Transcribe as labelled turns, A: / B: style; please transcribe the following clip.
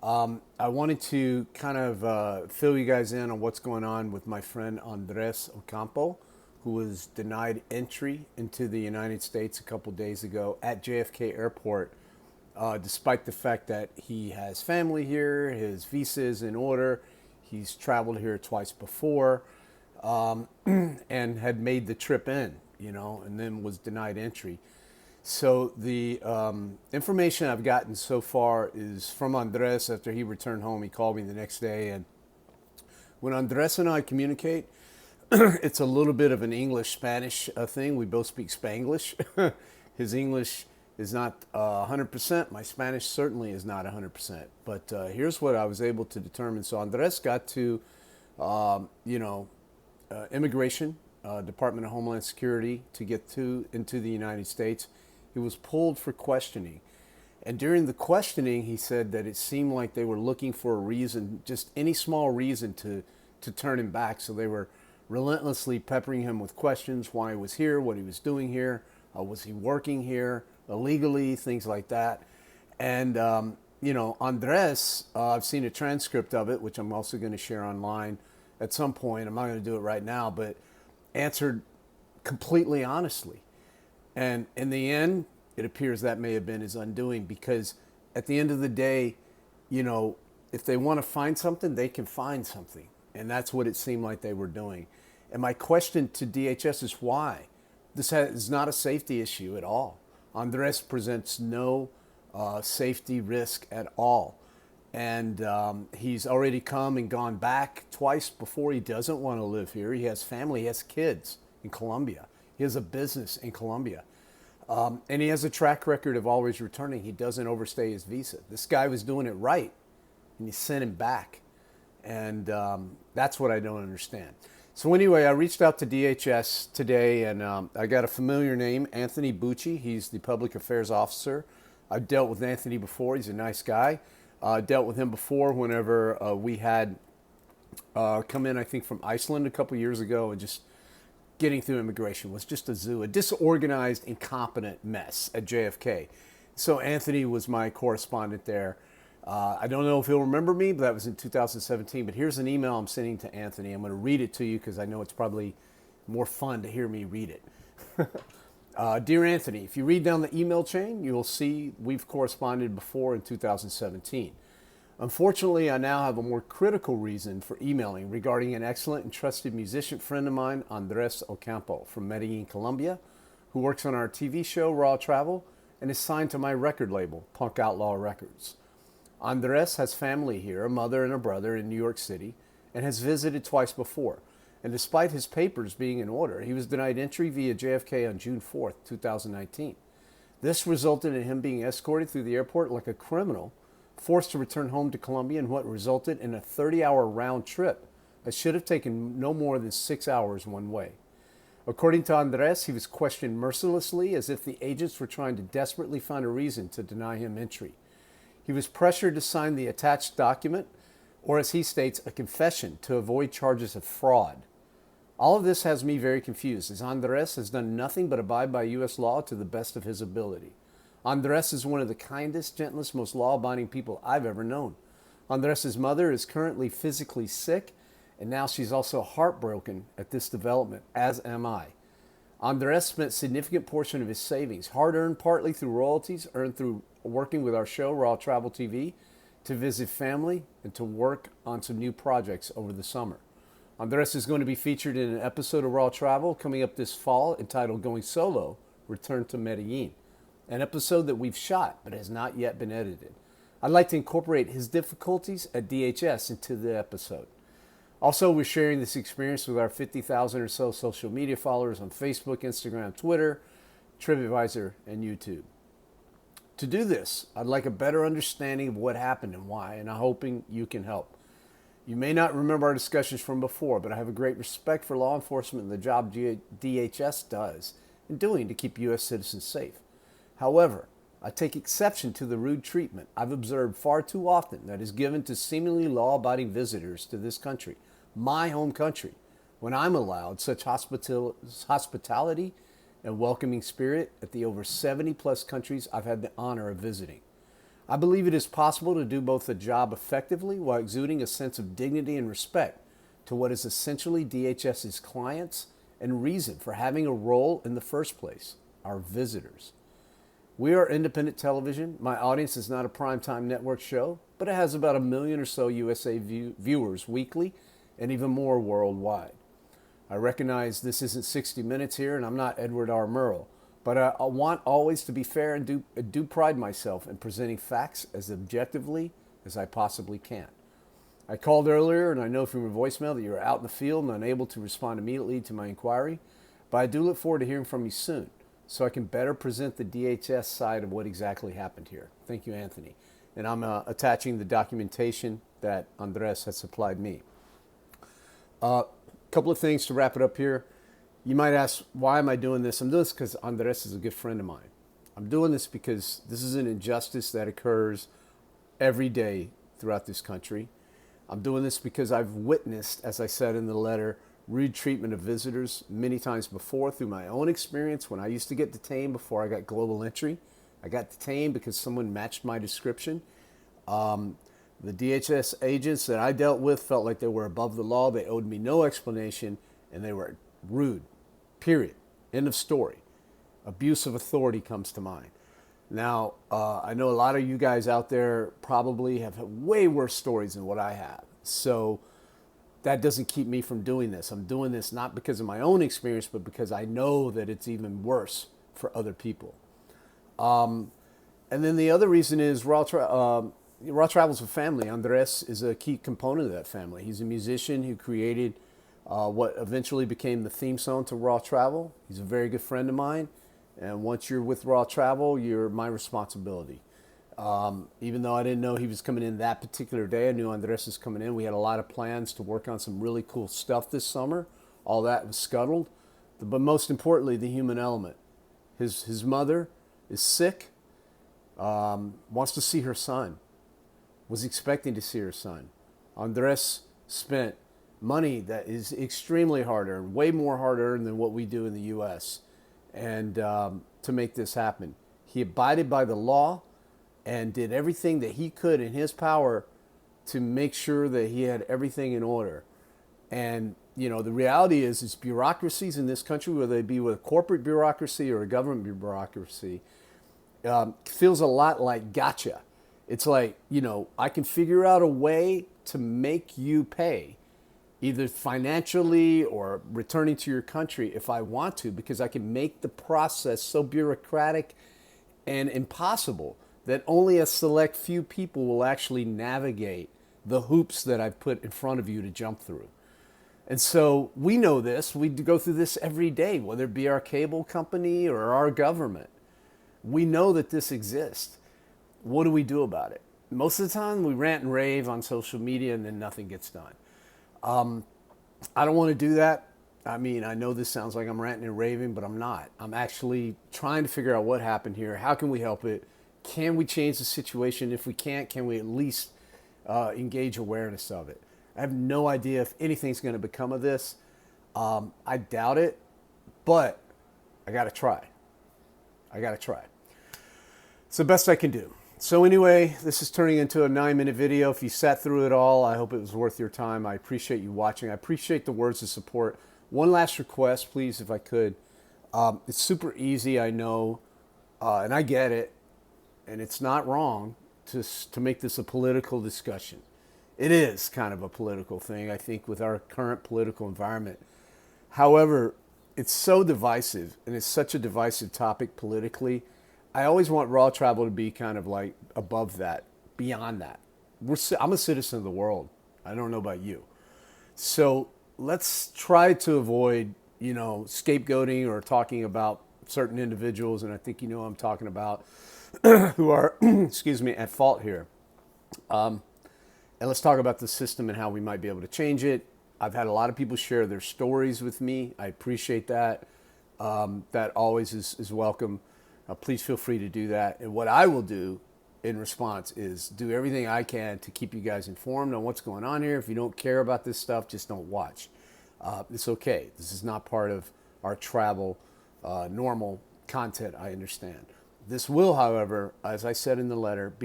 A: I wanted to kind of fill you guys in on what's going on with my friend Andres Ocampo, who was denied entry into the United States a couple days ago at JFK Airport, despite the fact that he has family here, his visa is in order, he's traveled here twice before, and had made the trip in, and then was denied entry. So the information I've gotten so far is from Andres after he returned home. He called me the next day, and when Andres and I communicate, it's a little bit of an English-Spanish thing. We both speak Spanglish. His English is not 100%. My Spanish certainly is not 100%. But here's what I was able to determine. So Andres got to, immigration, Department of Homeland Security to get into the United States. He was pulled for questioning. And during the questioning, he said that it seemed like they were looking for a reason, just any small reason to turn him back. So they were relentlessly peppering him with questions, why he was here, what he was doing here, was he working here illegally, things like that. And, Andres, I've seen a transcript of it, which I'm also going to share online at some point. I'm not going to do it right now, but answered completely honestly. And in the end, it appears that may have been his undoing, because at the end of the day, if they want to find something, they can find something. And that's what it seemed like they were doing. And my question to DHS is why? This is not a safety issue at all. Andres presents no safety risk at all. And he's already come and gone back twice before. He doesn't want to live here. He has family, he has kids in Colombia. He has a business in Colombia. And he has a track record of always returning. He doesn't overstay his visa. This guy was doing it right, and you sent him back. And that's what I don't understand. So anyway, I reached out to DHS today, and I got a familiar name, Anthony Bucci. He's the public affairs officer. I've dealt with Anthony before. He's a nice guy. Dealt with him before whenever we had come in, I think, from Iceland a couple years ago, and just getting through immigration was just a zoo, a disorganized, incompetent mess at JFK. So Anthony was my correspondent there. I don't know if he'll remember me, but that was in 2017. But here's an email I'm sending to Anthony. I'm going to read it to you because I know it's probably more fun to hear me read it. Dear Anthony, if you read down the email chain, you will see we've corresponded before in 2017. Unfortunately, I now have a more critical reason for emailing regarding an excellent and trusted musician friend of mine, Andres Ocampo, from Medellin, Colombia, who works on our TV show, Raw Travel, and is signed to my record label, Punk Outlaw Records. Andres has family here, a mother and a brother in New York City, and has visited twice before. And despite his papers being in order, he was denied entry via JFK on June 4th, 2019. This resulted in him being escorted through the airport like a criminal, forced to return home to Colombia in what resulted in a 30-hour round trip that should have taken no more than 6 hours one way. According to Andres, he was questioned mercilessly as if the agents were trying to desperately find a reason to deny him entry. He was pressured to sign the attached document, or as he states, a confession to avoid charges of fraud. All of this has me very confused, as Andres has done nothing but abide by U.S. law to the best of his ability. Andres is one of the kindest, gentlest, most law-abiding people I've ever known. Andres' mother is currently physically sick, and now she's also heartbroken at this development, as am I. Andres spent a significant portion of his savings, hard-earned partly through royalties, earned through working with our show, Raw Travel TV, to visit family and to work on some new projects over the summer. Andres is going to be featured in an episode of Raw Travel coming up this fall entitled Going Solo, Return to Medellin, an episode that we've shot but has not yet been edited. I'd like to incorporate his difficulties at DHS into the episode. Also, we're sharing this experience with our 50,000 or so social media followers on Facebook, Instagram, Twitter, TripAdvisor, and YouTube. To do this, I'd like a better understanding of what happened and why, and I'm hoping you can help. You may not remember our discussions from before, but I have a great respect for law enforcement and the job DHS does in doing to keep U.S. citizens safe. However, I take exception to the rude treatment I've observed far too often that is given to seemingly law-abiding visitors to this country, my home country, when I'm allowed such hospitality and welcoming spirit at the over 70-plus countries I've had the honor of visiting. I believe it is possible to do both the job effectively while exuding a sense of dignity and respect to what is essentially DHS's clients and reason for having a role in the first place, our visitors. We are independent television. My audience is not a primetime network show, but it has about 1 million or so USA viewers weekly and even more worldwide. I recognize this isn't 60 Minutes here, and I'm not Edward R. Murrow, but I want always to be fair and do pride myself in presenting facts as objectively as I possibly can. I called earlier, and I know from your voicemail that you were out in the field and unable to respond immediately to my inquiry, but I do look forward to hearing from you soon so I can better present the DHS side of what exactly happened here. Thank you, Anthony. And I'm attaching the documentation that Andres has supplied me. Couple of things to wrap it up here. You might ask, why am I doing this? I'm doing this because Andres is a good friend of mine. I'm doing this because this is an injustice that occurs every day throughout this country. I'm doing this because I've witnessed, as I said in the letter, rude treatment of visitors many times before through my own experience when I used to get detained before I got global entry. I got detained because someone matched my description. The DHS agents that I dealt with felt like they were above the law. They owed me no explanation, and they were rude, period. End of story. Abuse of authority comes to mind. Now, I know a lot of you guys out there probably have had way worse stories than what I have. So that doesn't keep me from doing this. I'm doing this not because of my own experience, but because I know that it's even worse for other people. And then the other reason is Raw Travel's a family. Andres is a key component of that family. He's a musician who created what eventually became the theme song to Raw Travel. He's a very good friend of mine. And once you're with Raw Travel, you're my responsibility. Even though I didn't know he was coming in that particular day, I knew Andres was coming in. We had a lot of plans to work on some really cool stuff this summer. All that was scuttled. But most importantly, the human element. His mother is sick, wants to see her son, was expecting to see her son. Andres spent money that is extremely hard earned, way more hard earned than what we do in the U.S., and to make this happen. He abided by the law and did everything that he could in his power to make sure that he had everything in order. And, you know, the reality is bureaucracies in this country, whether they be with a corporate bureaucracy or a government bureaucracy, feels a lot like gotcha. It's like, you know, I can figure out a way to make you pay, either financially or returning to your country if I want to, because I can make the process so bureaucratic and impossible that only a select few people will actually navigate the hoops that I've put in front of you to jump through. And so we know this. We go through this every day, whether it be our cable company or our government. We know that this exists. What do we do about it? Most of the time, we rant and rave on social media and then nothing gets done. I don't want to do that. I mean, I know this sounds like I'm ranting and raving, but I'm not. I'm actually trying to figure out what happened here. How can we help it? Can we change the situation? If we can't, can we at least engage awareness of it? I have no idea if anything's going to become of this. I doubt it, but I got to try. It's the best I can do. So anyway, this is turning into a 9-minute video. If you sat through it all, I hope it was worth your time. I appreciate you watching. I appreciate the words of support. One last request, please, if I could. It's super easy, I know, and I get it, and it's not wrong to make this a political discussion. It is kind of a political thing, I think, with our current political environment. However, it's so divisive, and it's such a divisive topic politically. I always want Raw Travel to be kind of like above that, beyond that. I'm a citizen of the world. I don't know about you. So let's try to avoid, you know, scapegoating or talking about certain individuals, and I think you know who I'm talking about, who are, excuse me, at fault here. And let's talk about the system and how we might be able to change it. I've had a lot of people share their stories with me. I appreciate that. That always is welcome. Please feel free to do that. And what I will do in response is do everything I can to keep you guys informed on what's going on here. If you don't care about this stuff, just don't watch. It's okay. This is not part of our travel normal content, I understand. This will, however, as I said in the letter, be